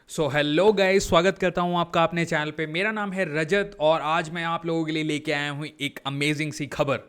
So hello guys, स्वागत करता हूं आपका अपने चैनल पे। मेरा नाम है रजत और आज मैं आप लोगों के लिए लेके आया हूं एक अमेजिंग सी खबर।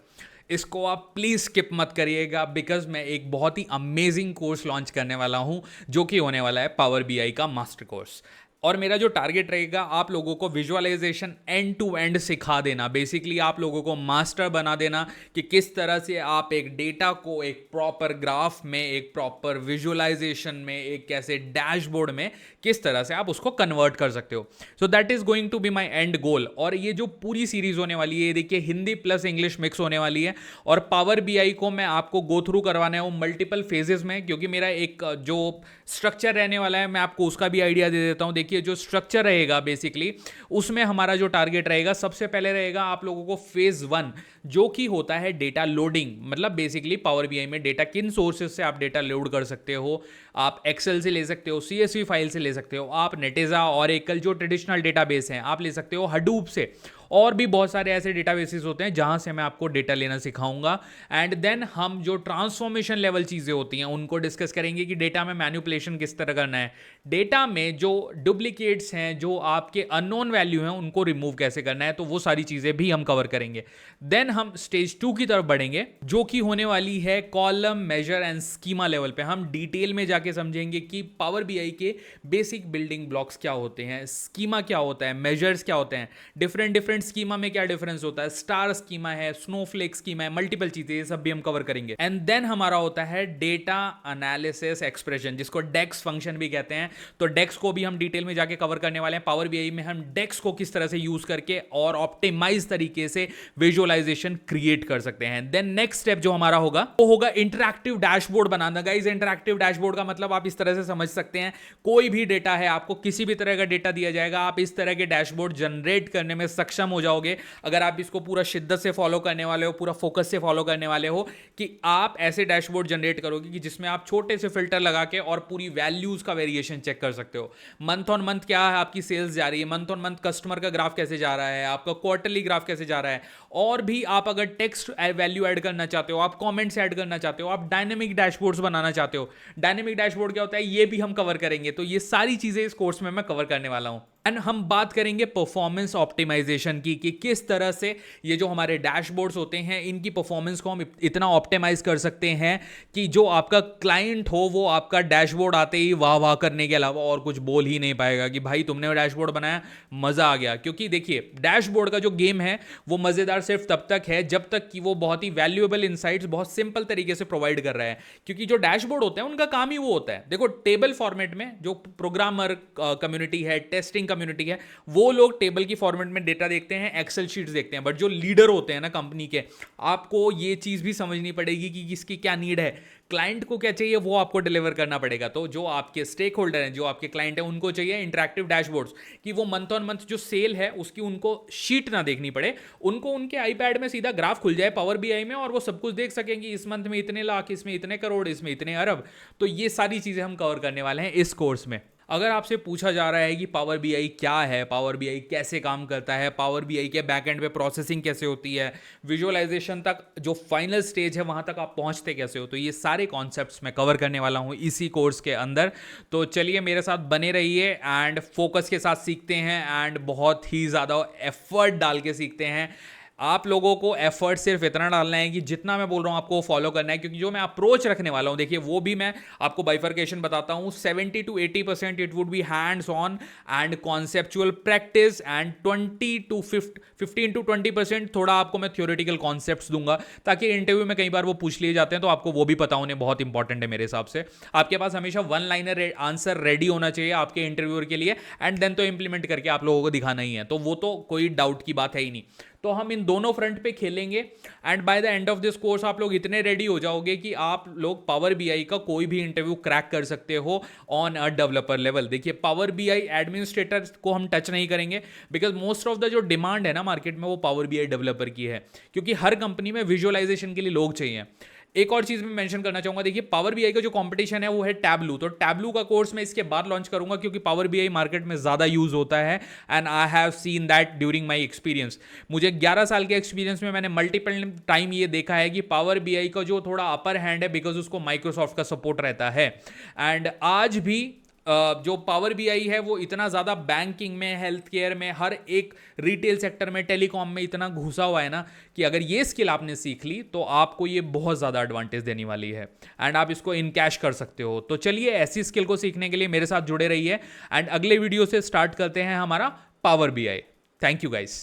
इसको आप प्लीज़ स्किप मत करिएगा बिकॉज मैं एक बहुत ही अमेजिंग कोर्स लॉन्च करने वाला हूं जो कि होने वाला है पावर बीआई का मास्टर कोर्स। और मेरा जो टारगेट रहेगा आप लोगों को विजुअलाइजेशन एंड टू एंड सिखा देना, बेसिकली आप लोगों को मास्टर बना देना कि किस तरह से आप एक डेटा को एक प्रॉपर ग्राफ में, एक प्रॉपर विजुअलाइजेशन में, एक कैसे डैशबोर्ड में किस तरह से आप उसको कन्वर्ट कर सकते हो। So that is going to be my end goal. और ये जो पूरी सीरीज होने वाली है, देखिए हिंदी प्लस इंग्लिश मिक्स होने वाली है। और पावर बीआई को मैं आपको गो थ्रू करवाना है वो मल्टीपल फेजेस में, क्योंकि मेरा एक जो स्ट्रक्चर रहने वाला है मैं आपको उसका भी आइडिया दे देता हूं। देखिए जो स्ट्रक्चर रहेगा बेसिकली उसमें हमारा जो टारगेट रहेगा, सबसे पहले रहेगा आप लोगों को फेज 1 जो कि होता है डेटा लोडिंग। मतलब बेसिकली पावर बीआई में डेटा किन सोर्सेज से आप डेटा लोड कर सकते हो। आप एक्सेल से ले सकते हो, सीएसवी फाइल से ले सकते हो, आप नेटेजा और एकल जो ट्रेडिशनल डेटाबेस हैं आप ले सकते हो, हडूप से। और भी बहुत सारे ऐसे डेटाबेसेस होते हैं जहां से मैं आपको डेटा लेना सिखाऊंगा। एंड देन हम जो ट्रांसफॉर्मेशन लेवल चीज़ें होती हैं उनको डिस्कस करेंगे कि डेटा में मैनिपुलेशन किस तरह करना है, डेटा में जो डुप्लीकेट्स हैं, जो आपके अननोन वैल्यू हैं उनको रिमूव कैसे करना है। तो वो सारी चीज़ें भी हम कवर करेंगे। देन हम स्टेज 2 की तरफ बढ़ेंगे जो कि होने वाली है column, measure and schema level पे। हम डिटेल में जाके समझेंगे कि पावर बीआई के बेसिक बिल्डिंग ब्लॉक्स क्या होते हैं, स्कीमा क्या होता है, मेजर्स क्या होते हैं, डिफरेंट डिफरेंट स्कीमा में क्या डिफरेंस होता है, स्टार स्कीमा है, स्नोफ्लेक स्कीमा है, मल्टीपल चीजें, ये सब भी हम कवर करेंगे। एंड देन हमारा होता है डेटा एनालिसिस एक्सप्रेशन, जिसको डेक्स फंक्शन भी कहते हैं। तो डेक्स को भी हम डिटेल में जाके कवर करने वाले हैं। पावर बीआई में हम डेक्स को किस तरह से यूज करके और ऑप्टिमाइज तरीके से विजुअलाइजेशन क्रिएट कर सकते हैं। देन नेक्स्ट स्टेप जो हमारा होगा वो होगा इंटरैक्टिव डैशबोर्ड बनाना। गाइस इंटरैक्टिव डैशबोर्ड का मतलब आप इस तरह से समझ सकते हैं, कोई भी डेटा है, आपको किसी भी तरह का डेटा दिया जाएगा, आप इस तरह के डैशबोर्ड जनरेट करने में सक्षम हो जाओगे अगर आप इसको पूरा शिद्दत से फॉलो करने वाले हो, पूरा फोकस से फॉलो करने वाले हो, कि आप ऐसे डैशबोर्ड जनरेट करोगे कि जिसमें आप छोटे से फिल्टर लगा के और पूरी वैल्यूज का वेरिएशन चेक कर सकते हो। मंथ ऑन मंथ क्या है आपकी सेल्स जा रही है, मंथ ऑन मंथ कस्टमर का ग्राफ कैसे जा रहा है, आपका क्वार्टरली ग्राफ कैसे जा रहा है। और भी आप अगर टेक्स्ट वैल्यू ऐड करना चाहते हो, आप कमेंट्स ऐड करना चाहते हो, आप डायनेमिक डैशबोर्ड्स बनाना चाहते हो, डायनेमिक डैशबोर्ड क्या होता है ये भी हम कवर करेंगे। तो ये सारी चीजें इस कोर्स में मैं कवर करने वाला हूं। एंड हम बात करेंगे परफॉर्मेंस ऑप्टिमाइजेशन की, कि किस तरह से ये जो हमारे डैशबोर्ड्स होते हैं इनकी परफॉर्मेंस को हम इतना ऑप्टिमाइज कर सकते हैं कि जो आपका क्लाइंट हो वो आपका डैशबोर्ड आते ही वाह वाह करने के अलावा और कुछ बोल ही नहीं पाएगा कि भाई तुमने डैशबोर्ड बनाया, मजा आ गया। क्योंकि देखिए डैशबोर्ड का जो गेम है वो मजेदार सिर्फ तब तक है जब तक कि वो बहुत ही वैल्यूएबल इनसाइट्स बहुत सिंपल तरीके से प्रोवाइड कर रहा है। क्योंकि जो डैशबोर्ड होते हैं उनका काम ही वो होता है, देखो टेबल फॉर्मेट में जो प्रोग्रामर कम्युनिटी है, टेस्टिंग कम्युनिटी है, वो लोग टेबल की फॉर्मेट में डेटा देखते हैं, एक्सेल शीट्स देखते हैं। बट जो लीडर होते हैं ना कंपनी के, आपको ये चीज भी समझनी पड़ेगी कि किसकी क्या नीड है, क्लाइंट को क्या चाहिए, वो आपको डिलीवर करना पड़ेगा। तो जो आपके स्टेक होल्डर हैं, जो आपके क्लाइंट हैं, उनको चाहिए इंटरैक्टिव डैशबोर्ड्स, कि वो मंथ ऑन मंथ जो सेल है उसकी उनको शीट ना देखनी पड़े, उनको उनके आईपैड में सीधा ग्राफ खुल जाए पावर बीआई में और वो सब कुछ देख सकें कि इस मंथ में इतने लाख, इसमें इतने करोड़, इसमें इतने अरब। तो ये सारी चीजें हम कवर करने वाले हैं इस कोर्स में। अगर आपसे पूछा जा रहा है कि पावर बीआई क्या है, पावर बीआई कैसे काम करता है, पावर बीआई के बैकएंड पे प्रोसेसिंग कैसे होती है, विजुअलाइजेशन तक जो फाइनल स्टेज है वहां तक आप पहुंचते कैसे हो, तो ये सारे कॉन्सेप्ट्स मैं कवर करने वाला हूं इसी कोर्स के अंदर। तो चलिए मेरे साथ बने रहिए एंड फोकस के साथ सीखते हैं एंड बहुत ही ज़्यादा एफर्ट डाल के सीखते हैं। आप लोगों को एफर्ट सिर्फ इतना डालना है कि जितना मैं बोल रहा हूं आपको फॉलो करना है। क्योंकि जो मैं अप्रोच रखने वाला हूं, देखिए वो भी मैं आपको बाइफर्केशन बताता हूं, 70 to 80% it would be hands on and conceptual practice and 15 to 20% थोड़ा आपको मैं थ्योरेटिकल कॉन्सेप्ट्स दूंगा, ताकि इंटरव्यू में कई बार वो पूछ लिए जाते हैं तो आपको वो भी पता होने बहुत इंपॉर्टेंट है। मेरे हिसाब से आपके पास हमेशा वन लाइनर आंसर रेडी होना चाहिए आपके इंटरव्यूअर के लिए, एंड देन तो इंप्लीमेंट करके आप लोगों को दिखाना ही है। तो वो तो कोई डाउट की बात है ही नहीं। तो हम इन दोनों फ्रंट पे खेलेंगे and by the end of this course आप लोग इतने रेडी हो जाओगे कि आप लोग पावर बीआई का कोई भी इंटरव्यू क्रैक कर सकते हो ऑन अ डेवलपर लेवल। देखिए पावर बीआई एडमिनिस्ट्रेटर को हम टच नहीं करेंगे बिकॉज मोस्ट ऑफ द जो डिमांड है ना मार्केट में वो पावर बीआई डेवलपर की है, क्योंकि हर कंपनी में विजुअलाइजेशन के लिए लोग चाहिए। एक और चीज मैं मेंशन करना चाहूंगा, देखिए पावर बीआई का जो कंपटीशन है वो है टैबलू। तो टैबलू का कोर्स मैं इसके बाद लॉन्च करूंगा क्योंकि पावर बीआई मार्केट में ज्यादा यूज होता है and I have seen that during my experience. मुझे 11 साल के एक्सपीरियंस में मैंने मल्टीपल टाइम ये देखा है कि पावर बीआई का जो थोड़ा अपर हैंड है बिकॉज उसको माइक्रोसॉफ्ट का सपोर्ट रहता है। एंड आज भी जो पावर बीआई है वो इतना ज़्यादा बैंकिंग में, हेल्थ केयर में, हर एक रिटेल सेक्टर में, टेलीकॉम में इतना घुसा हुआ है ना कि अगर ये स्किल आपने सीख ली तो आपको ये बहुत ज़्यादा एडवांटेज देने वाली है एंड आप इसको इन कैश कर सकते हो। तो चलिए ऐसी स्किल को सीखने के लिए मेरे साथ जुड़े रहिए एंड अगले वीडियो से स्टार्ट करते हैं हमारा power BI. Thank you guys.